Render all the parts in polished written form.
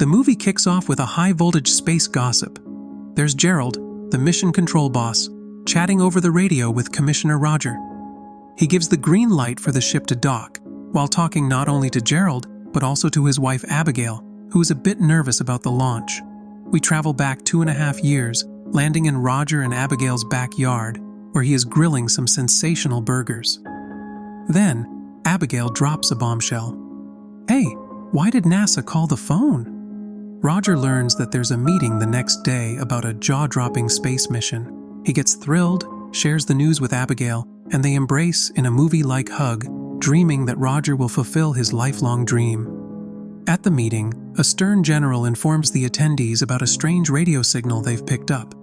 The movie kicks off with a high-voltage space gossip. There's Gerald, the mission control boss, chatting over the radio with Commissioner Roger. He gives the green light for the ship to dock, while talking not only to Gerald, but also to his wife Abigail, who is a bit nervous about the launch. We travel back 2.5 years, landing in Roger and Abigail's backyard, where he is grilling some sensational burgers. Then, Abigail drops a bombshell. "Hey, why did NASA call the phone?" Roger learns that there's a meeting the next day about a jaw-dropping space mission. He gets thrilled, shares the news with Abigail, and they embrace in a movie-like hug, dreaming that Roger will fulfill his lifelong dream. At the meeting, a stern general informs the attendees about a strange radio signal they've picked up.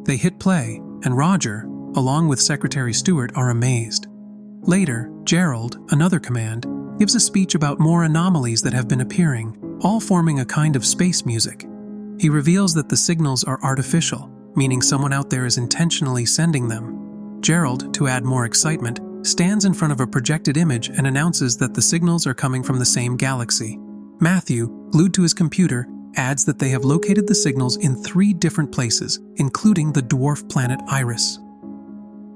They hit play, and Roger, along with Secretary Stewart, are amazed. Later, Gerald, another command, gives a speech about more anomalies that have been appearing, all forming a kind of space music. He reveals that the signals are artificial, meaning someone out there is intentionally sending them. Gerald, to add more excitement, stands in front of a projected image and announces that the signals are coming from the same galaxy. Matthew, glued to his computer, adds that they have located the signals in 3 different places, including the dwarf planet Iris.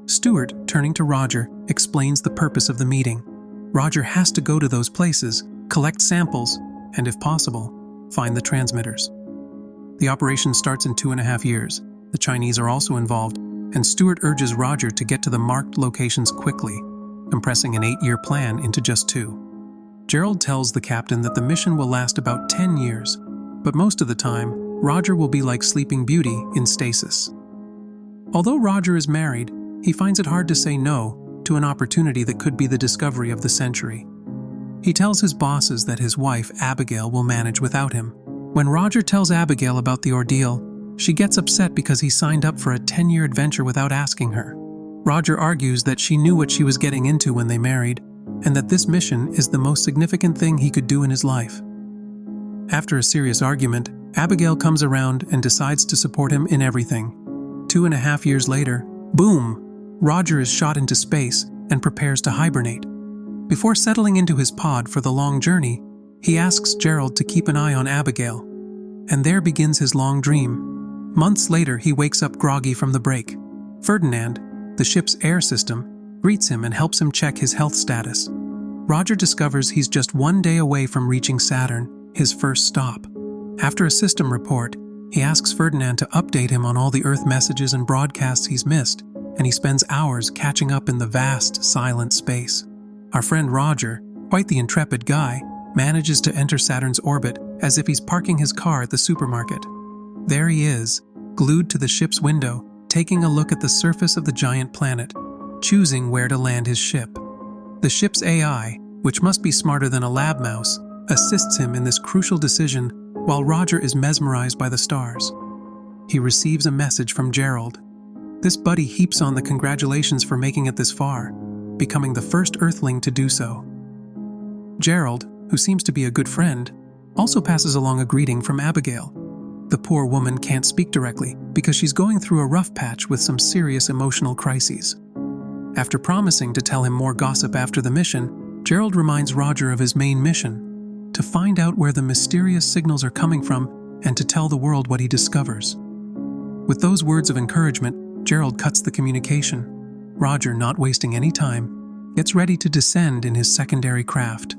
Stewart, turning to Roger, explains the purpose of the meeting. Roger has to go to those places, collect samples, and if possible, find the transmitters. The operation starts in 2.5 years. The Chinese are also involved, and Stewart urges Roger to get to the marked locations quickly, compressing an 8-year plan into just 2. Gerald tells the captain that the mission will last about 10 years, but most of the time, Roger will be like Sleeping Beauty in stasis. Although Roger is married, he finds it hard to say no to an opportunity that could be the discovery of the century. He tells his bosses that his wife, Abigail, will manage without him. When Roger tells Abigail about the ordeal, she gets upset because he signed up for a 10-year adventure without asking her. Roger argues that she knew what she was getting into when they married, and that this mission is the most significant thing he could do in his life. After a serious argument, Abigail comes around and decides to support him in everything. 2.5 years later, boom! Roger is shot into space and prepares to hibernate. Before settling into his pod for the long journey, he asks Gerald to keep an eye on Abigail. And there begins his long dream. Months later, he wakes up groggy from the break. Ferdinand, the ship's air system, greets him and helps him check his health status. Roger discovers he's just 1 day away from reaching Saturn, his first stop. After a system report, he asks Ferdinand to update him on all the Earth messages and broadcasts he's missed, and he spends hours catching up in the vast, silent space. Our friend Roger, quite the intrepid guy, manages to enter Saturn's orbit as if he's parking his car at the supermarket. There he is, glued to the ship's window, taking a look at the surface of the giant planet, choosing where to land his ship. The ship's AI, which must be smarter than a lab mouse, assists him in this crucial decision while Roger is mesmerized by the stars. He receives a message from Gerald. This buddy heaps on the congratulations for making it this far, becoming the first Earthling to do so. Gerald, who seems to be a good friend, also passes along a greeting from Abigail. The poor woman can't speak directly because she's going through a rough patch with some serious emotional crises. After promising to tell him more gossip after the mission, Gerald reminds Roger of his main mission, to find out where the mysterious signals are coming from and to tell the world what he discovers. With those words of encouragement, Gerald cuts the communication. Roger, not wasting any time, gets ready to descend in his secondary craft.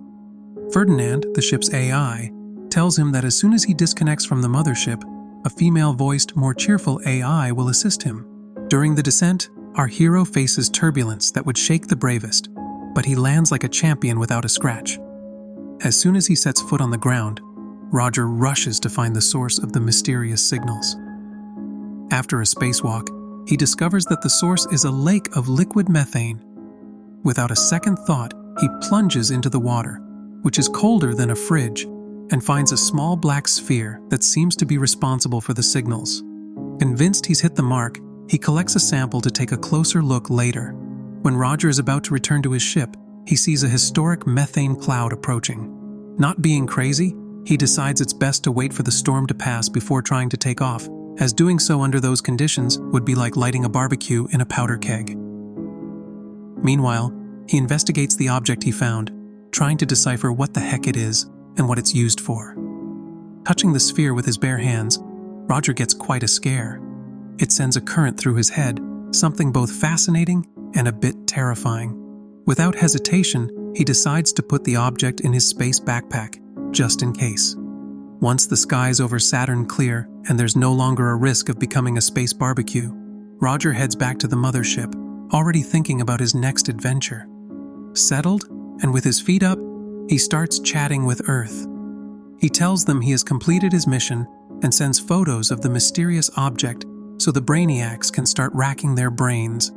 Ferdinand, the ship's AI, tells him that as soon as he disconnects from the mothership, a female-voiced, more cheerful AI will assist him. During the descent, our hero faces turbulence that would shake the bravest, but he lands like a champion without a scratch. As soon as he sets foot on the ground, Roger rushes to find the source of the mysterious signals. After a spacewalk, he discovers that the source is a lake of liquid methane. Without a second thought, he plunges into the water, which is colder than a fridge, and finds a small black sphere that seems to be responsible for the signals. Convinced he's hit the mark, he collects a sample to take a closer look later. When Roger is about to return to his ship, he sees a historic methane cloud approaching. Not being crazy, he decides it's best to wait for the storm to pass before trying to take off, as doing so under those conditions would be like lighting a barbecue in a powder keg. Meanwhile, he investigates the object he found, trying to decipher what the heck it is and what it's used for. Touching the sphere with his bare hands, Roger gets quite a scare. It sends a current through his head, something both fascinating and a bit terrifying. Without hesitation, he decides to put the object in his space backpack, just in case. Once the skies over Saturn clear and there's no longer a risk of becoming a space barbecue, Roger heads back to the mothership, already thinking about his next adventure. Settled, and with his feet up, he starts chatting with Earth. He tells them he has completed his mission and sends photos of the mysterious object so the brainiacs can start racking their brains.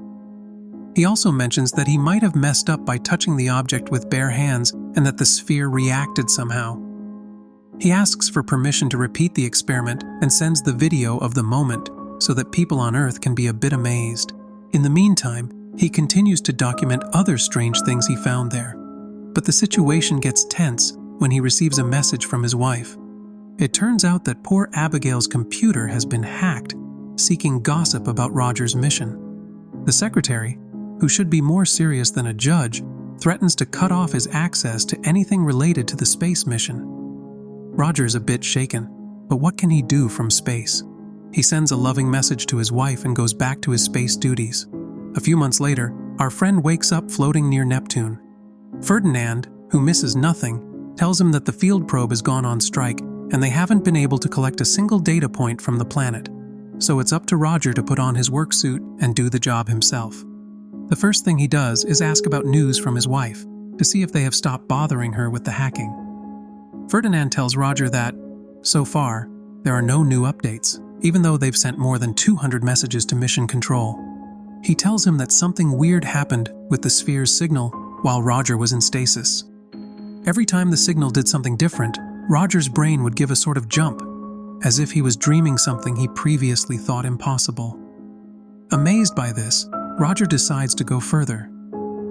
He also mentions that he might have messed up by touching the object with bare hands and that the sphere reacted somehow. He asks for permission to repeat the experiment and sends the video of the moment so that people on Earth can be a bit amazed. In the meantime, he continues to document other strange things he found there. But the situation gets tense when he receives a message from his wife. It turns out that poor Abigail's computer has been hacked, seeking gossip about Roger's mission. The secretary, who should be more serious than a judge, threatens to cut off his access to anything related to the space mission. Roger's a bit shaken, but what can he do from space? He sends a loving message to his wife and goes back to his space duties. A few months later, our friend wakes up floating near Neptune. Ferdinand, who misses nothing, tells him that the field probe has gone on strike and they haven't been able to collect a single data point from the planet. So it's up to Roger to put on his work suit and do the job himself. The first thing he does is ask about news from his wife to see if they have stopped bothering her with the hacking. Ferdinand tells Roger that, so far, there are no new updates, even though they've sent more than 200 messages to Mission Control. He tells him that something weird happened with the sphere's signal while Roger was in stasis. Every time the signal did something different, Roger's brain would give a sort of jump, as if he was dreaming something he previously thought impossible. Amazed by this, Roger decides to go further.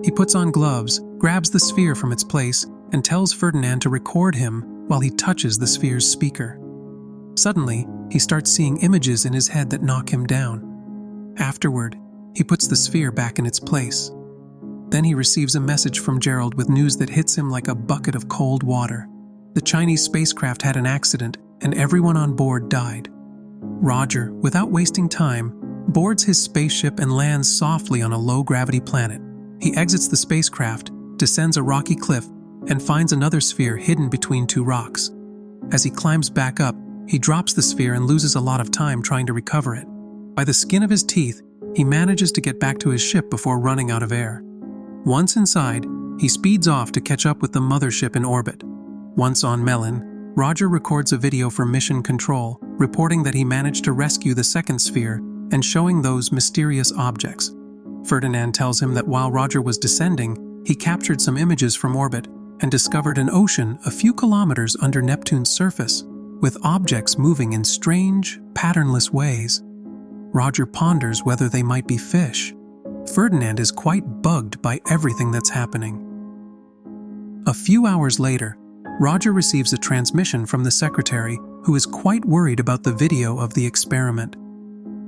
He puts on gloves, grabs the sphere from its place, and tells Ferdinand to record him while he touches the sphere's speaker. Suddenly, he starts seeing images in his head that knock him down. Afterward, he puts the sphere back in its place. Then he receives a message from Gerald with news that hits him like a bucket of cold water. The Chinese spacecraft had an accident, and everyone on board died. Roger, without wasting time, boards his spaceship and lands softly on a low-gravity planet. He exits the spacecraft, descends a rocky cliff, and finds another sphere hidden between two rocks. As he climbs back up, he drops the sphere and loses a lot of time trying to recover it. By the skin of his teeth, he manages to get back to his ship before running out of air. Once inside, he speeds off to catch up with the mothership in orbit. Once on Melon, Roger records a video for Mission Control, reporting that he managed to rescue the second sphere and showing those mysterious objects. Ferdinand tells him that while Roger was descending, he captured some images from orbit and discovered an ocean a few kilometers under Neptune's surface, with objects moving in strange, patternless ways. Roger ponders whether they might be fish. Ferdinand is quite bugged by everything that's happening. A few hours later, Roger receives a transmission from the secretary, who is quite worried about the video of the experiment.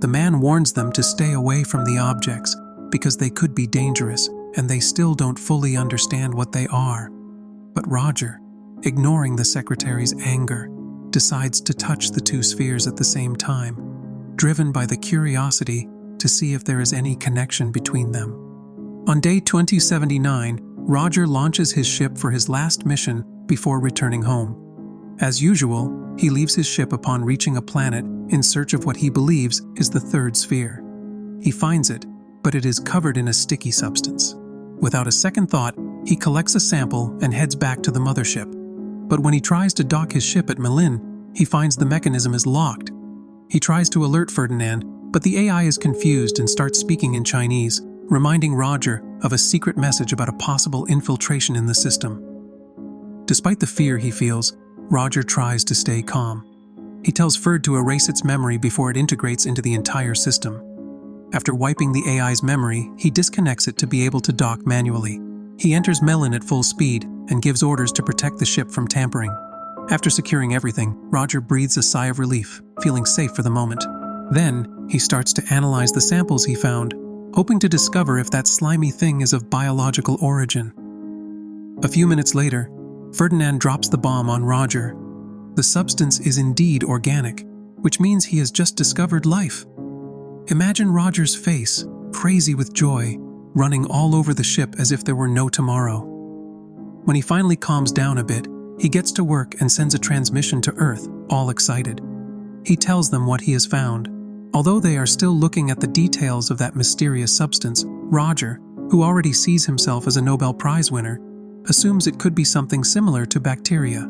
The man warns them to stay away from the objects because they could be dangerous and they still don't fully understand what they are. But Roger, ignoring the secretary's anger, decides to touch the two spheres at the same time, driven by the curiosity to see if there is any connection between them. On day 2079, Roger launches his ship for his last mission before returning home. As usual, he leaves his ship upon reaching a planet in search of what he believes is the third sphere. He finds it, but it is covered in a sticky substance. Without a second thought, he collects a sample and heads back to the mothership. But when he tries to dock his ship at Melin, he finds the mechanism is locked. He tries to alert Ferdinand, but the AI is confused and starts speaking in Chinese, reminding Roger of a secret message about a possible infiltration in the system. Despite the fear he feels, Roger tries to stay calm. He tells Ferd to erase its memory before it integrates into the entire system. After wiping the AI's memory, he disconnects it to be able to dock manually. He enters Melin at full speed and gives orders to protect the ship from tampering. After securing everything, Roger breathes a sigh of relief, feeling safe for the moment. Then, he starts to analyze the samples he found, hoping to discover if that slimy thing is of biological origin. A few minutes later, Ferdinand drops the bomb on Roger. The substance is indeed organic, which means he has just discovered life. Imagine Roger's face, crazy with joy, running all over the ship as if there were no tomorrow. When he finally calms down a bit, he gets to work and sends a transmission to Earth, all excited. He tells them what he has found. Although they are still looking at the details of that mysterious substance, Roger, who already sees himself as a Nobel Prize winner, assumes it could be something similar to bacteria.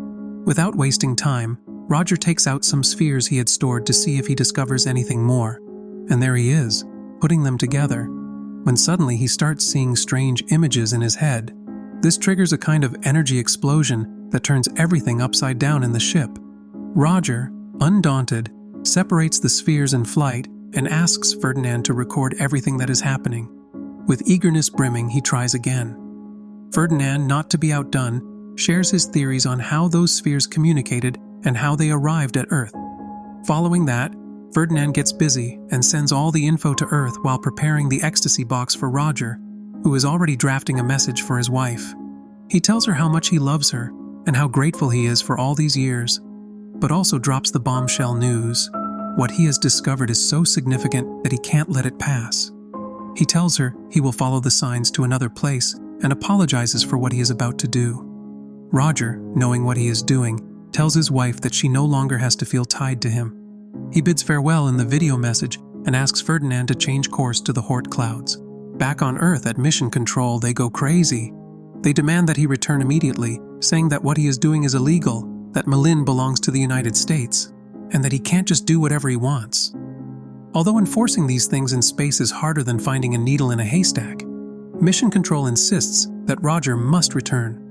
Without wasting time, Roger takes out some spheres he had stored to see if he discovers anything more. And there he is, putting them together, when suddenly he starts seeing strange images in his head. This triggers a kind of energy explosion that turns everything upside down in the ship. Roger, undaunted, separates the spheres in flight and asks Ferdinand to record everything that is happening. With eagerness brimming, he tries again. Ferdinand, not to be outdone, shares his theories on how those spheres communicated and how they arrived at Earth. Following that, Ferdinand gets busy and sends all the info to Earth while preparing the ecstasy box for Roger, who is already drafting a message for his wife. He tells her how much he loves her and how grateful he is for all these years, but also drops the bombshell news. What he has discovered is so significant that he can't let it pass. He tells her he will follow the signs to another place and apologizes for what he is about to do. Roger, knowing what he is doing, tells his wife that she no longer has to feel tied to him. He bids farewell in the video message and asks Ferdinand to change course to the Hort clouds. Back on Earth at Mission Control, they go crazy. They demand that he return immediately, saying that what he is doing is illegal, that Malin belongs to the United States, and that he can't just do whatever he wants. Although enforcing these things in space is harder than finding a needle in a haystack, Mission Control insists that Roger must return.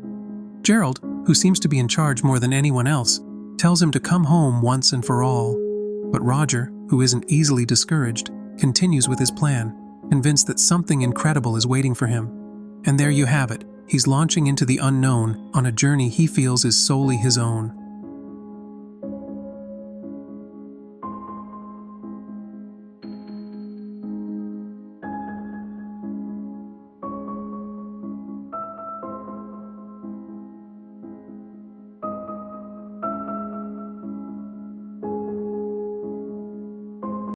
Gerald, who seems to be in charge more than anyone else, tells him to come home once and for all. But Roger, who isn't easily discouraged, continues with his plan, convinced that something incredible is waiting for him. And there you have it, he's launching into the unknown on a journey he feels is solely his own.